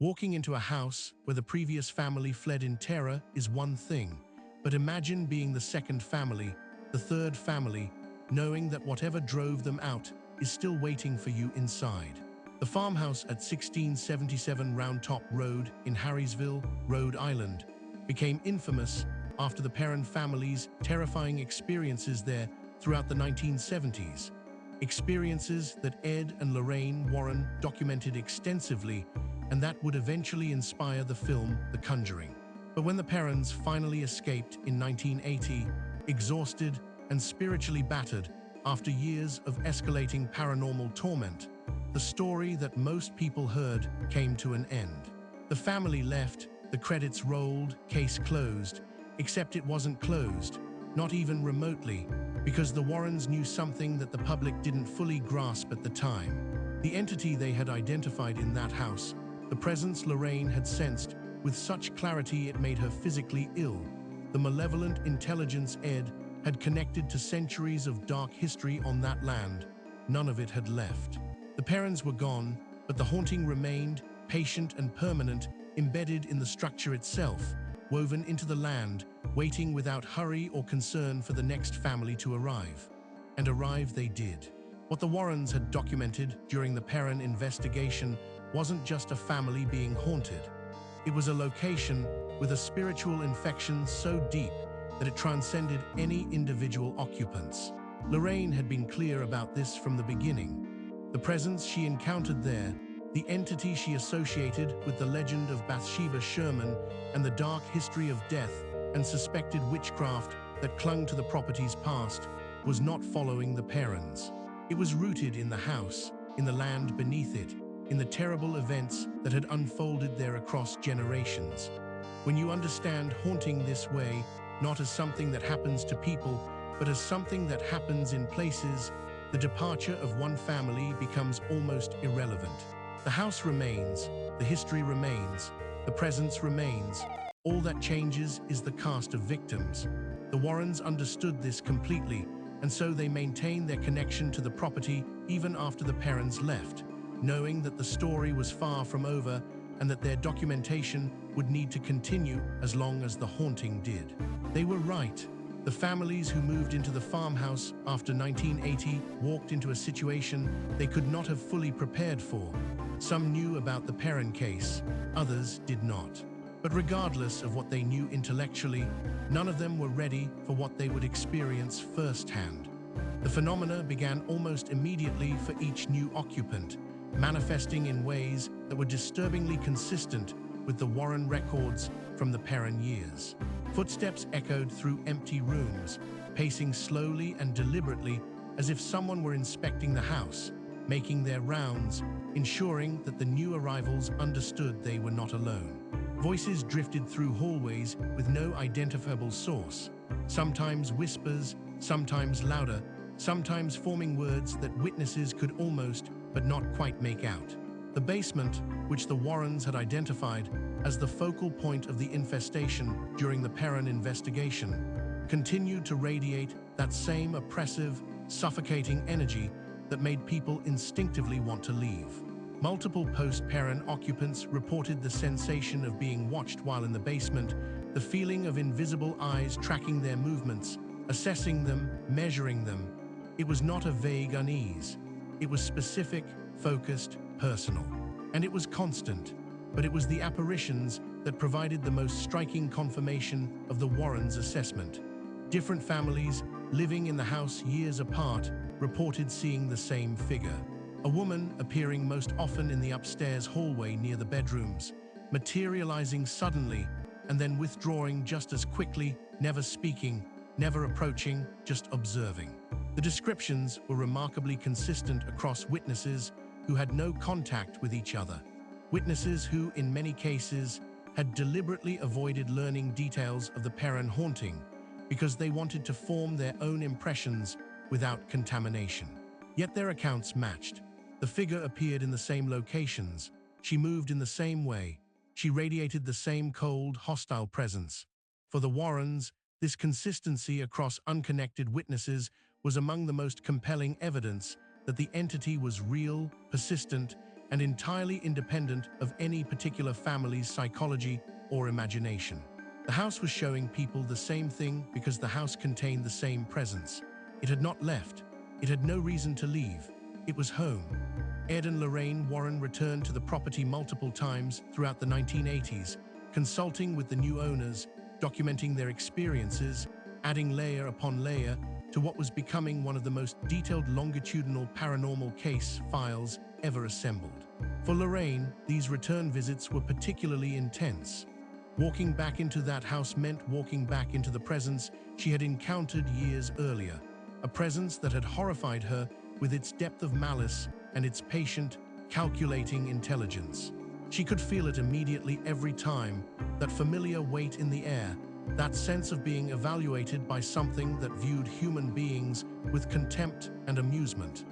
Walking into a house where the previous family fled in terror is one thing, but imagine being the second family, the third family, knowing that whatever drove them out is still waiting for you inside. The farmhouse at 1677 Round Top Road in Harrisville, Rhode Island, became infamous after the Perron family's terrifying experiences there throughout the 1970s. Experiences that Ed and Lorraine Warren documented extensively, and that would eventually inspire the film The Conjuring. But when the Perrons finally escaped in 1980, exhausted and spiritually battered after years of escalating paranormal torment, the story that most people heard came to an end. The family left, the credits rolled, case closed, except it wasn't closed, not even remotely, because the Warrens knew something that the public didn't fully grasp at the time. The entity they had identified in that house, the presence Lorraine had sensed with such clarity it made her physically ill, the malevolent intelligence Ed had connected to centuries of dark history on that land, none of it had left. The Perrons were gone, but the haunting remained, patient and permanent, embedded in the structure itself, woven into the land, waiting without hurry or concern for the next family to arrive. And arrive they did. What the Warrens had documented during the Perron investigation wasn't just a family being haunted. It was a location with a spiritual infection so deep that it transcended any individual occupants. Lorraine had been clear about this from the beginning. The presence she encountered there, the entity she associated with the legend of Bathsheba Sherman and the dark history of death and suspected witchcraft that clung to the property's past, was not following the Perrons. It was rooted in the house, in the land beneath it, in the terrible events that had unfolded there across generations. When you understand haunting this way, not as something that happens to people, but as something that happens in places, the departure of one family becomes almost irrelevant. The house remains, the history remains, the presence remains. All that changes is the cast of victims. The Warrens understood this completely, and so they maintained their connection to the property even after the Perrons left, knowing that the story was far from over and that their documentation would need to continue as long as the haunting did. They were right. The families who moved into the farmhouse after 1980 walked into a situation they could not have fully prepared for. Some knew about the Perron case, others did not. But regardless of what they knew intellectually, none of them were ready for what they would experience firsthand. The phenomena began almost immediately for each new occupant, manifesting in ways that were disturbingly consistent with the Warren records from the Perron years. Footsteps echoed through empty rooms, pacing slowly and deliberately as if someone were inspecting the house, making their rounds, ensuring that the new arrivals understood they were not alone. Voices drifted through hallways with no identifiable source, sometimes whispers, sometimes louder, sometimes forming words that witnesses could almost but not quite make out. The basement, which the Warrens had identified as the focal point of the infestation during the Perron investigation, continued to radiate that same oppressive, suffocating energy that made people instinctively want to leave. Multiple post-Perron occupants reported the sensation of being watched while in the basement, the feeling of invisible eyes tracking their movements, assessing them, measuring them. It was not a vague unease. It was specific, focused, personal. And it was constant, but it was the apparitions that provided the most striking confirmation of the Warrens' assessment. Different families, living in the house years apart, reported seeing the same figure. A woman appearing most often in the upstairs hallway near the bedrooms, materializing suddenly and then withdrawing just as quickly, never speaking, never approaching, just observing. The descriptions were remarkably consistent across witnesses who had no contact with each other. Witnesses who, in many cases, had deliberately avoided learning details of the Perron haunting because they wanted to form their own impressions without contamination. Yet their accounts matched. The figure appeared in the same locations. She moved in the same way. She radiated the same cold, hostile presence. For the Warrens, this consistency across unconnected witnesses was among the most compelling evidence that the entity was real, persistent, and entirely independent of any particular family's psychology or imagination. The house was showing people the same thing because the house contained the same presence. It had not left. It had no reason to leave. It was home. Ed and Lorraine Warren returned to the property multiple times throughout the 1980s, consulting with the new owners, documenting their experiences, adding layer upon layer to what was becoming one of the most detailed longitudinal paranormal case files ever assembled. For Lorraine, these return visits were particularly intense. Walking back into that house meant walking back into the presence she had encountered years earlier, a presence that had horrified her with its depth of malice and its patient, calculating intelligence. She could feel it immediately every time, that familiar weight in the air, that sense of being evaluated by something that viewed human beings with contempt and amusement.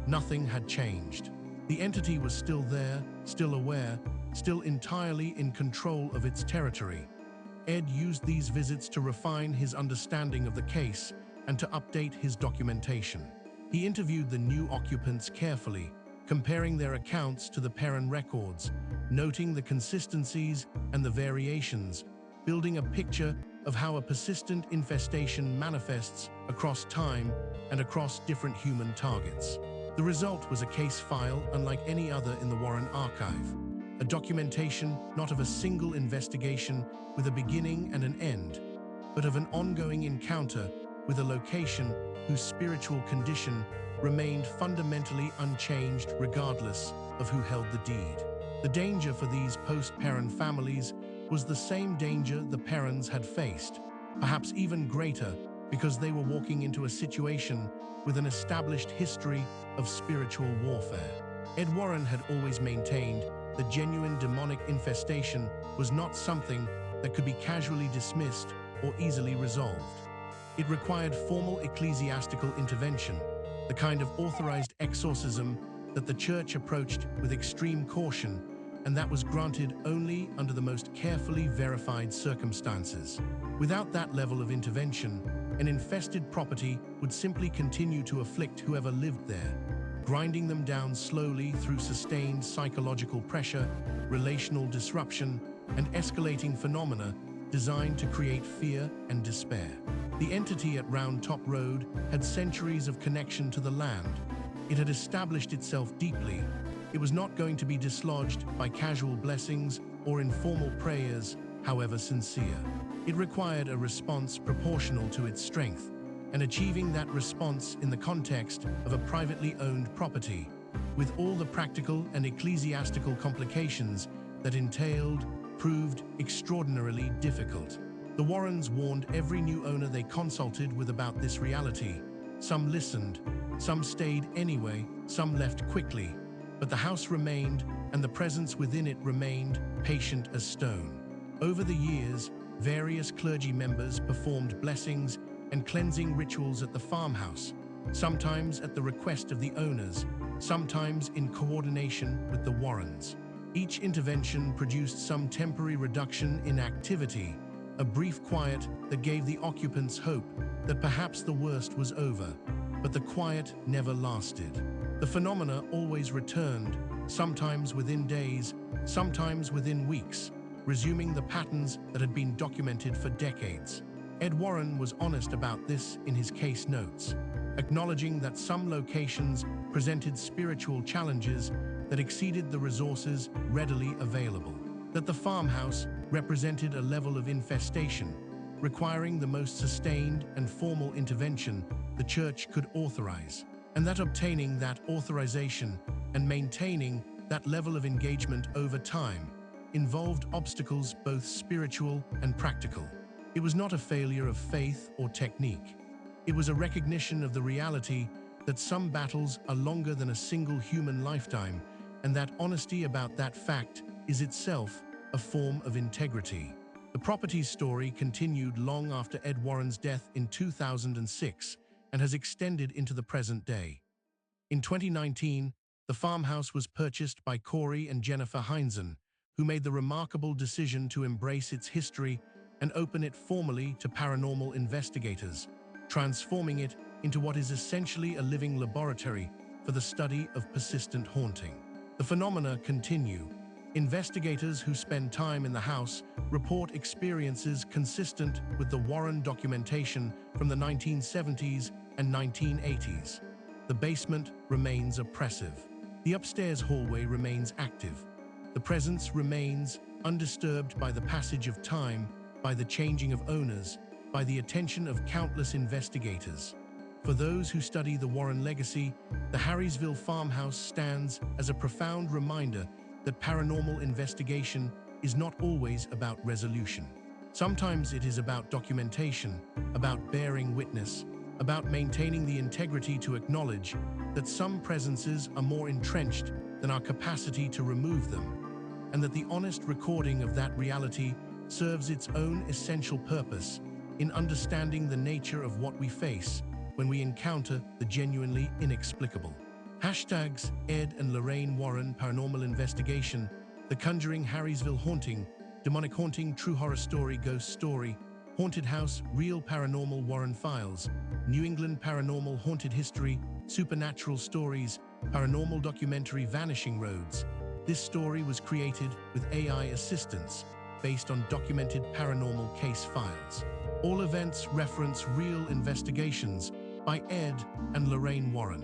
Nothing had changed. The entity was still there, still aware, still entirely in control of its territory. Ed used these visits to refine his understanding of the case and to update his documentation. He interviewed the new occupants carefully, comparing their accounts to the parent records, noting the consistencies and the variations, building a picture of how a persistent infestation manifests across time and across different human targets. The result was a case file unlike any other in the Warren archive, a documentation not of a single investigation with a beginning and an end, but of an ongoing encounter with a location whose spiritual condition remained fundamentally unchanged regardless of who held the deed. The danger for these post-parent families was the same danger the parents had faced, perhaps even greater, because they were walking into a situation with an established history of spiritual warfare. Ed Warren had always maintained that genuine demonic infestation was not something that could be casually dismissed or easily resolved. It required formal ecclesiastical intervention, the kind of authorized exorcism that the church approached with extreme caution, and that was granted only under the most carefully verified circumstances. Without that level of intervention, an infested property would simply continue to afflict whoever lived there, grinding them down slowly through sustained psychological pressure, relational disruption, and escalating phenomena designed to create fear and despair. The entity at Round Top Road had centuries of connection to the land. It had established itself deeply. It was not going to be dislodged by casual blessings or informal prayers, however sincere. It required a response proportional to its strength, and achieving that response in the context of a privately owned property, with all the practical and ecclesiastical complications that entailed, proved extraordinarily difficult. The Warrens warned every new owner they consulted with about this reality. Some listened, some stayed anyway, some left quickly, but the house remained, and the presence within it remained, patient as stone. Over the years, various clergy members performed blessings and cleansing rituals at the farmhouse, sometimes at the request of the owners, sometimes in coordination with the Warrens. Each intervention produced some temporary reduction in activity, a brief quiet that gave the occupants hope that perhaps the worst was over, but the quiet never lasted. The phenomena always returned, sometimes within days, sometimes within weeks, resuming the patterns that had been documented for decades. Ed Warren was honest about this in his case notes, acknowledging that some locations presented spiritual challenges that exceeded the resources readily available, that the farmhouse represented a level of infestation requiring the most sustained and formal intervention the church could authorize, and that obtaining that authorization and maintaining that level of engagement over time involved obstacles both spiritual and practical. It was not a failure of faith or technique. It was a recognition of the reality that some battles are longer than a single human lifetime, and that honesty about that fact is itself a form of integrity. The property's story continued long after Ed Warren's death in 2006 and has extended into the present day. In 2019, the farmhouse was purchased by Corey and Jennifer Heinzen, who made the remarkable decision to embrace its history and open it formally to paranormal investigators, transforming it into what is essentially a living laboratory for the study of persistent haunting. The phenomena continue. Investigators who spend time in the house report experiences consistent with the Warren documentation from the 1970s and 1980s. The basement remains oppressive. The upstairs hallway remains active. The presence remains undisturbed by the passage of time, by the changing of owners, by the attention of countless investigators. For those who study the Warren legacy, the Harrisville farmhouse stands as a profound reminder that paranormal investigation is not always about resolution. Sometimes it is about documentation, about bearing witness, about maintaining the integrity to acknowledge that some presences are more entrenched than our capacity to remove them, and that the honest recording of that reality serves its own essential purpose in understanding the nature of what we face when we encounter the genuinely inexplicable. Hashtags Ed and Lorraine Warren Paranormal Investigation, The Conjuring Harrisville Haunting, Demonic Haunting True Horror Story Ghost Story, Haunted House Real Paranormal Warren Files, New England Paranormal Haunted History, Supernatural Stories, Paranormal Documentary Vanishing Roads. This story was created with AI assistance based on documented paranormal case files. All events reference real investigations by Ed and Lorraine Warren.